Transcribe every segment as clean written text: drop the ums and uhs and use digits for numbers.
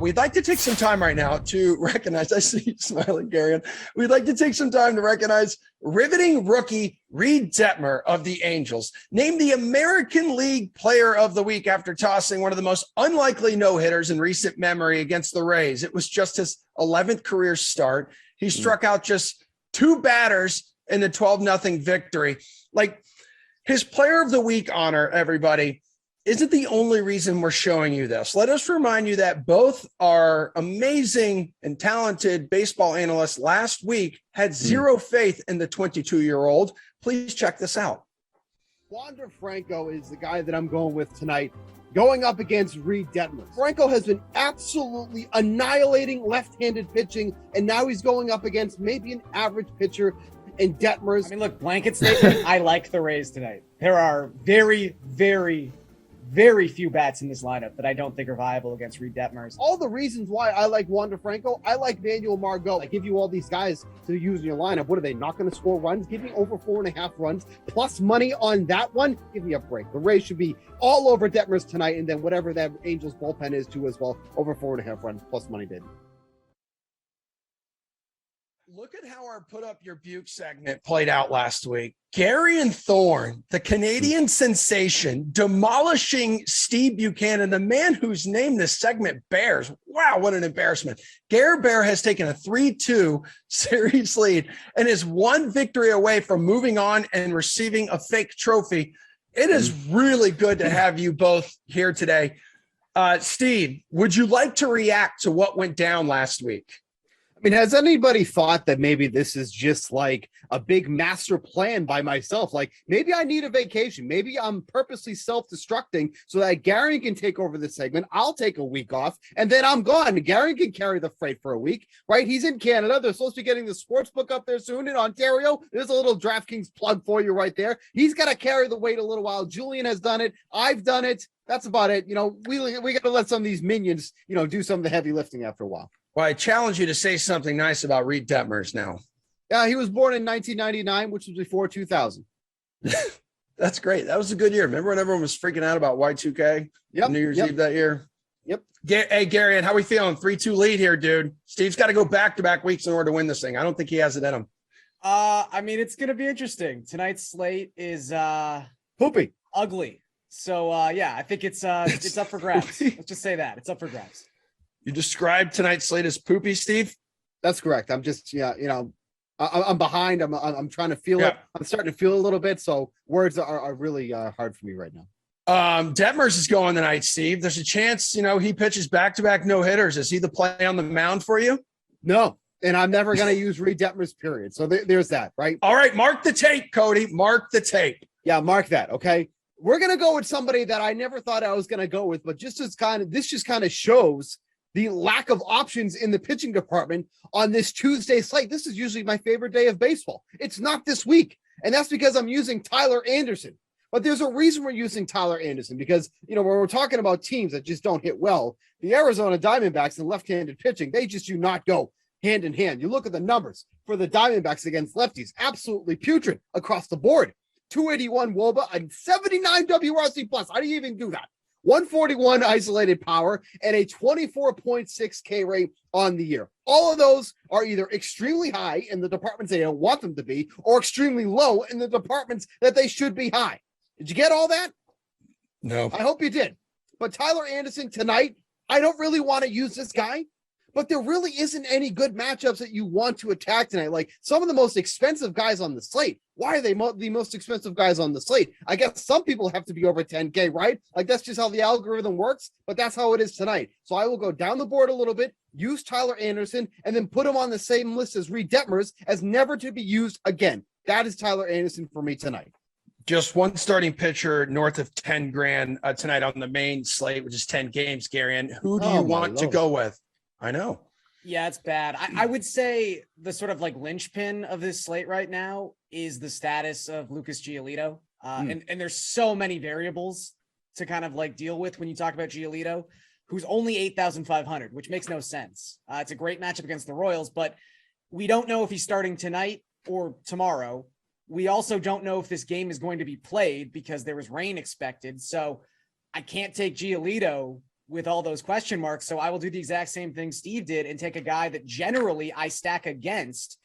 We'd like to take some time right now to recognize, I see you smiling, Garion. We'd like to take some time to recognize riveting rookie Reed Detmer of the Angels, named the American League Player of the Week after tossing one of the most unlikely no-hitters in recent memory against the Rays. It was just his 11th career start. He struck out just 2 batters in the 12-0 victory. Like, his Player of the Week honor, everybody, isn't the only reason we're showing you this. Let us remind you that both our amazing and talented baseball analysts last week had zero faith in the 22-year-old. Please check this out. Wanda Franco is the guy that I'm going with tonight, going up against Reed Detmer. Franco has been absolutely annihilating left-handed pitching, and now he's going up against maybe an average pitcher in Detmer's. I mean, look, blanket statement, I like the Rays tonight. There are very, very few bats in this lineup that I don't think are viable against Reed Detmers. All the reasons why I like Wanda Franco, I like Manuel Margot. I give you all these guys to use in your lineup. What are they, not going to score runs? Give me over 4.5 runs plus money on that one. Give me a break. The Rays should be all over Detmers tonight, and then whatever that Angels bullpen is too as well, over 4.5 runs plus money bid. Look at how our Put Up Your Buchs segment played out last week. Garion Thorne, the Canadian sensation, demolishing Steve Buchanan, the man whose name this segment bears. Wow, what an embarrassment. Gare Bear has taken a 3-2 series lead and is 1 victory away from moving on and receiving a fake trophy. It is really good to have you both here today. Steve, would you like to react to what went down last week? I mean, has anybody thought that maybe this is just like a big master plan by myself? Like, maybe I need a vacation. Maybe I'm purposely self-destructing so that Garion can take over the segment. I'll take a week off, and then I'm gone. Garion can carry the freight for a week, right? He's in Canada. They're supposed to be getting the sports book up there soon in Ontario. There's a little DraftKings plug for you right there. He's got to carry the weight a little while. Julian has done it. I've done it. That's about it. You know, we got to let some of these minions, do some of the heavy lifting after a while. Well, I challenge you to say something nice about Reed Detmers now. Yeah, he was born in 1999, which was before 2000. That's great. That was a good year. Remember when everyone was freaking out about Y2K? Yep. New Year's Eve that year? Yep. Hey, Garion, how we feeling? 3-2 lead here, dude. Steve's got to go back-to-back weeks in order to win this thing. I don't think he has it in him. I mean, it's going to be interesting. Tonight's slate is poopy, ugly. So, yeah, I think it's up for grabs. Let's just say that. It's up for grabs. You described tonight's slate as poopy, Steve? That's correct. I'm just, I'm behind. I'm trying to feel it. I'm starting to feel a little bit. So words are really hard for me right now. Detmers is going tonight, Steve. There's a chance, he pitches back-to-back no-hitters. Is he the play on the mound for you? No. And I'm never going to use Reed Detmers, period. So there's that, right? All right. Mark the tape, Cody. Mark the tape. Yeah, mark that. Okay. We're going to go with somebody that I never thought I was going to go with, but this just kind of shows the lack of options in the pitching department on this Tuesday slate. This is usually my favorite day of baseball. It's not this week. And that's because I'm using Tyler Anderson. But there's a reason we're using Tyler Anderson because, when we're talking about teams that just don't hit well, the Arizona Diamondbacks and left-handed pitching, they just do not go hand in hand. You look at the numbers for the Diamondbacks against lefties, absolutely putrid across the board. 281 WOBA and 79 WRC plus. How do you even do that? 141 isolated power and a 24.6 K rate on the year. All of those are either extremely high in the departments they don't want them to be, or extremely low in the departments that they should be high. Did you get all that? No. I hope you did. But Tyler Anderson tonight, I don't really want to use this guy, but there really isn't any good matchups that you want to attack tonight. Like some of the most expensive guys on the slate. Why are they the most expensive guys on the slate? I guess some people have to be over 10K, right? Like that's just how the algorithm works, but that's how it is tonight. So I will go down the board a little bit, use Tyler Anderson, and then put him on the same list as Reed Detmers as never to be used again. That is Tyler Anderson for me tonight. Just one starting pitcher north of 10 grand tonight on the main slate, which is 10 games, Garion. Who do you want to go with? I know. Yeah, it's bad. I would say the sort of like linchpin of this slate right now is the status of Lucas Giolito. And there's so many variables to kind of like deal with when you talk about Giolito, who's only 8,500, which makes no sense. It's a great matchup against the Royals, but we don't know if he's starting tonight or tomorrow. We also don't know if this game is going to be played because there was rain expected. So I can't take Giolito with all those question marks. So I will do the exact same thing Steve did and take a guy that generally I stack against,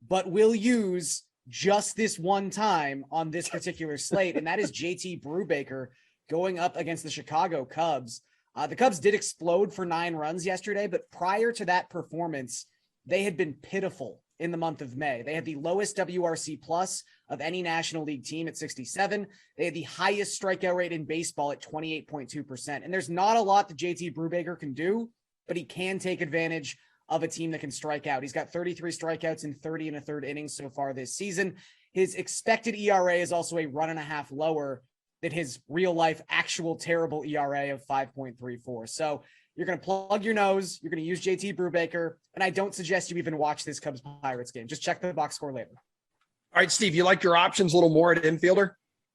but will use just this one time on this particular slate. And that is JT Brubaker going up against the Chicago Cubs. The Cubs did explode for 9 runs yesterday, but prior to that performance, they had been pitiful in the month of May. They had the lowest WRC plus of any National League team at 67. They had the highest strikeout rate in baseball at 28.2%. And there's not a lot that JT Brubaker can do, but he can take advantage of a team that can strike out. He's got 33 strikeouts in 30 1/3 innings so far this season. His expected ERA is also a 1.5 lower than his real life actual terrible ERA of 5.34. So you're going to plug your nose. You're going to use JT Brubaker. And I don't suggest you even watch this Cubs Pirates game. Just check the box score later. All right, Steve, you like your options a little more at infielder?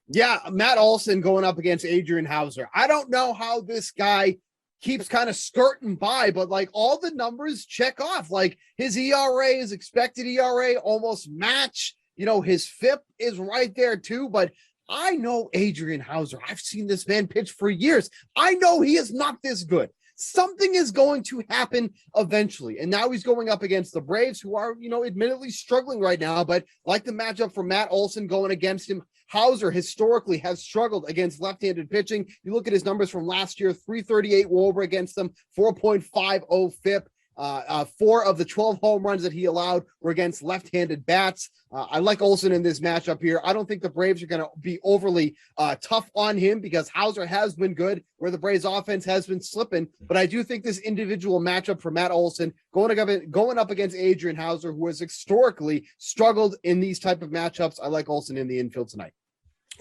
Yeah, Matt Olson going up against Adrian Hauser. I don't know how this guy keeps kind of skirting by, but like all the numbers check off. Like his ERA, his expected ERA almost match. You know, his FIP is right there too, but I know Adrian Hauser. I've seen this man pitch for years. I know he is not this good. Something is going to happen eventually. And now he's going up against the Braves, who are, you know, admittedly struggling right now, but like the matchup for Matt Olson going against him. Hauser historically has struggled against left-handed pitching. You look at his numbers from last year, 338 WOBA against them, 4.50 FIP. 4 of the 12 home runs that he allowed were against left-handed bats. I like Olson in this matchup here. I don't think the Braves are going to be overly tough on him because Hauser has been good where the Braves offense has been slipping. But I do think this individual matchup for Matt Olson going up against Adrian Hauser, who has historically struggled in these type of matchups. I like Olson in the infield tonight.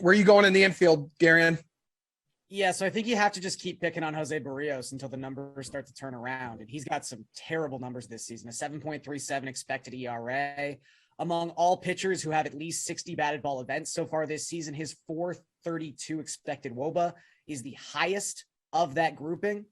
Where are you going in the infield, Garion? Yeah, so I think you have to just keep picking on Jose Barrios until the numbers start to turn around. And he's got some terrible numbers this season, a 7.37 expected ERA. Among all pitchers who have at least 60 batted ball events so far this season, his 432 expected WOBA is the highest of that grouping.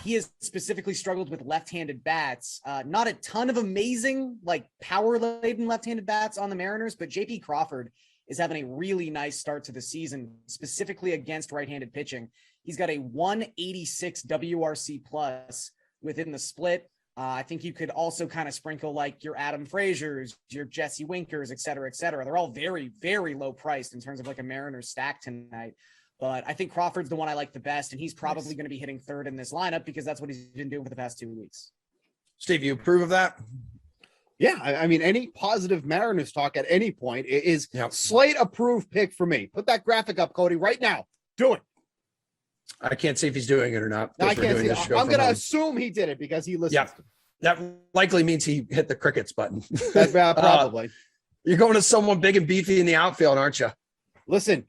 He has specifically struggled with left-handed bats. Not a ton of amazing, like power-laden left-handed bats on the Mariners, but JP Crawford is having a really nice start to the season, specifically against right-handed pitching. He's got a 186 WRC plus within the split. I think you could also kind of sprinkle like your Adam Frazier's, your Jesse Winkers, et cetera, et cetera. They're all very, very low priced in terms of like a Mariners stack tonight. But I think Crawford's the one I like the best, and he's probably going to be hitting third in this lineup because that's what he's been doing for the past 2 weeks. Steve, you approve of that? Yeah, I mean, any positive Mariners talk at any point is slate approved pick for me. Put that graphic up, Cody, right now. Do it. I can't see if he's doing it or not. I can't see it. I'm going to assume he did it because he listens. Yeah, that likely means he hit the crickets button. Probably. You're going to someone big and beefy in the outfield, aren't you? Listen,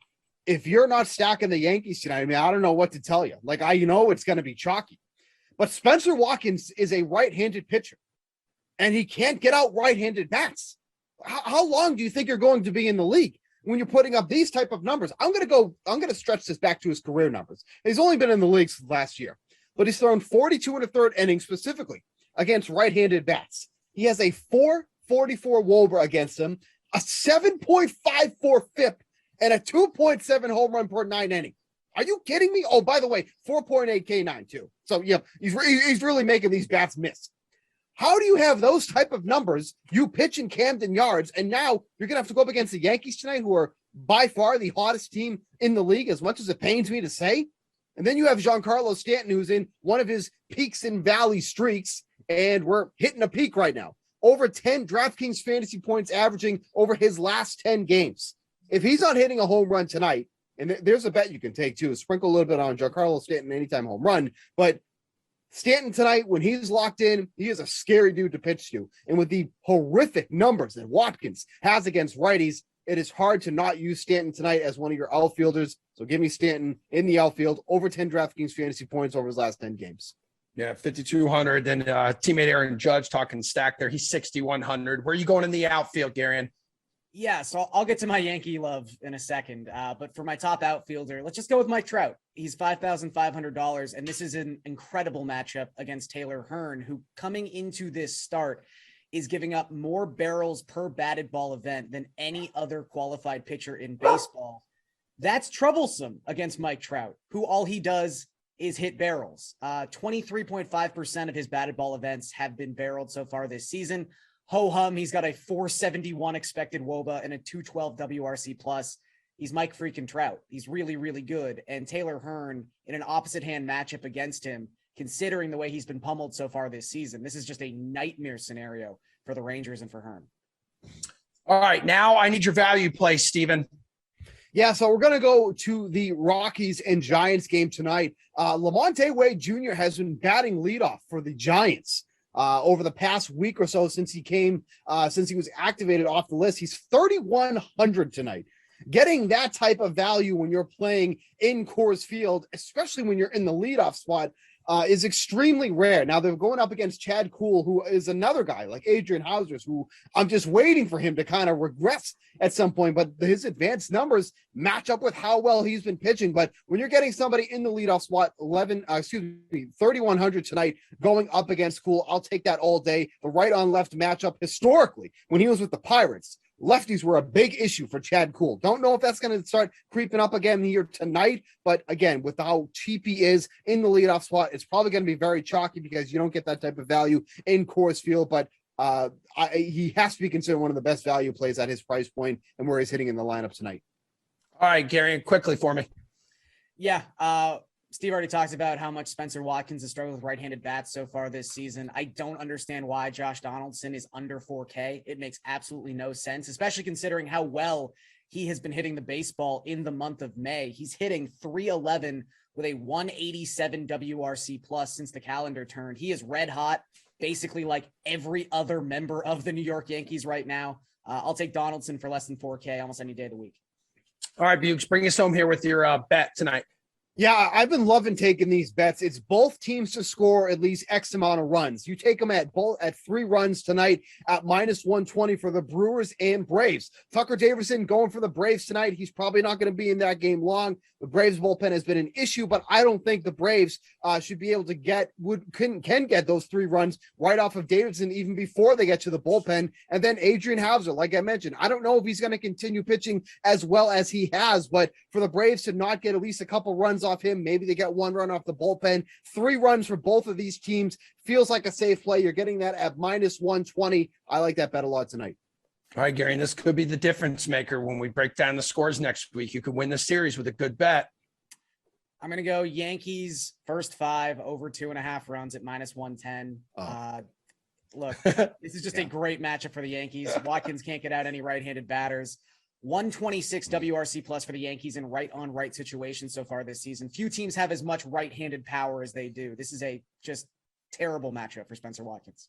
if you're not stacking the Yankees tonight, I mean, I don't know what to tell you. Like, I know it's going to be chalky. But Spencer Watkins is a right-handed pitcher. And he can't get out right-handed bats. How long do you think you're going to be in the league when you're putting up these type of numbers? I'm going to stretch this back to his career numbers. He's only been in the league last year, but he's thrown 42 1/3 innings specifically against right-handed bats. He has a 444 WOBA against him, a 7.54 FIP, and a 2.7 home run per 9 inning. Are you kidding me? Oh, by the way, 4.8 K9 too. So yeah, he's really making these bats miss. How do you have those type of numbers? You pitch in Camden Yards, and now you're going to have to go up against the Yankees tonight, who are by far the hottest team in the league, as much as it pains me to say. And then you have Giancarlo Stanton, who's in one of his peaks and valley streaks, and we're hitting a peak right now. Over 10 DraftKings fantasy points averaging over his last 10 games. If he's not hitting a home run tonight, and there's a bet you can take too, sprinkle a little bit on Giancarlo Stanton anytime home run, but Stanton tonight, when he's locked in, he is a scary dude to pitch to. And with the horrific numbers that Watkins has against righties, it is hard to not use Stanton tonight as one of your outfielders. So give me Stanton in the outfield, over 10 DraftKings fantasy points over his last 10 games. Yeah, 5,200. Then teammate Aaron Judge talking stack there. He's 6,100. Where are you going in the outfield, Garion? Yeah, so I'll get to my Yankee love in a second. But for my top outfielder, let's just go with Mike Trout. He's $5,500, and this is an incredible matchup against Taylor Hearn, who coming into this start is giving up more barrels per batted ball event than any other qualified pitcher in baseball. That's troublesome against Mike Trout, who all he does is hit barrels. 23.5% of his batted ball events have been barreled so far this season. Ho-hum, he's got a 471 expected WOBA and a 212 WRC plus. He's Mike freaking Trout. He's really, really good. And Taylor Hearn in an opposite hand matchup against him, considering the way he's been pummeled so far this season, this is just a nightmare scenario for the Rangers and for Hearn. All right, now I need your value play, Steven. Yeah, so we're going to go to the Rockies and Giants game tonight. Lamonte Wade Jr. has been batting leadoff for the Giants over the past week or so since he was activated off the list. He's 3,100 tonight. Getting that type of value when you're playing in Coors Field, especially when you're in the leadoff spot, is extremely rare. Now they're going up against Chad Kuhl, who is another guy like Adrian Houser's, who I'm just waiting for him to kind of regress at some point, but his advanced numbers match up with how well he's been pitching. But when you're getting somebody in the leadoff spot, 3,100 tonight going up against Kuhl, I'll take that all day. The right on left matchup historically, when he was with the Pirates, lefties were a big issue for Chad Kuhl. Don't know if that's going to start creeping up again here tonight, but again, with how cheap he is in the leadoff spot, it's probably going to be very chalky because you don't get that type of value in Coors Field, but he has to be considered one of the best value plays at his price point and where he's hitting in the lineup tonight. All right, Gary, quickly for me. Yeah, Steve already talked about how much Spencer Watkins has struggled with right-handed bats so far this season. I don't understand why Josh Donaldson is under 4K. It makes absolutely no sense, especially considering how well he has been hitting the baseball in the month of May. He's hitting 311 with a 187 WRC plus since the calendar turned. He is red hot, basically like every other member of the New York Yankees right now. I'll take Donaldson for less than 4K almost any day of the week. All right, Buchs, bring us home here with your bet tonight. Yeah, I've been loving taking these bets. It's both teams to score at least X amount of runs. You take them at 3 runs tonight at -120 for the Brewers and Braves. Tucker Davidson going for the Braves tonight. He's probably not going to be in that game long. The Braves bullpen has been an issue, but I don't think the Braves should be able to can get those 3 runs right off of Davidson even before they get to the bullpen. And then Adrian Houser, like I mentioned, I don't know if he's going to continue pitching as well as he has, but for the Braves to not get at least a couple runs off him, maybe they get 1 run off the bullpen. 3 runs for both of these teams feels like a safe play. You're getting that at -120. I like that bet a lot tonight. All right, Gary, and this could be the difference maker when we break down the scores next week. You could win the series with a good bet. I'm going to go Yankees first 5 over 2.5 runs at -110. Look, this is just a great matchup for the Yankees. Watkins can't get out any right-handed batters. 126 WRC plus for the Yankees in right-on-right situations so far this season. Few teams have as much right-handed power as they do. This is a just terrible matchup for Spencer Watkins.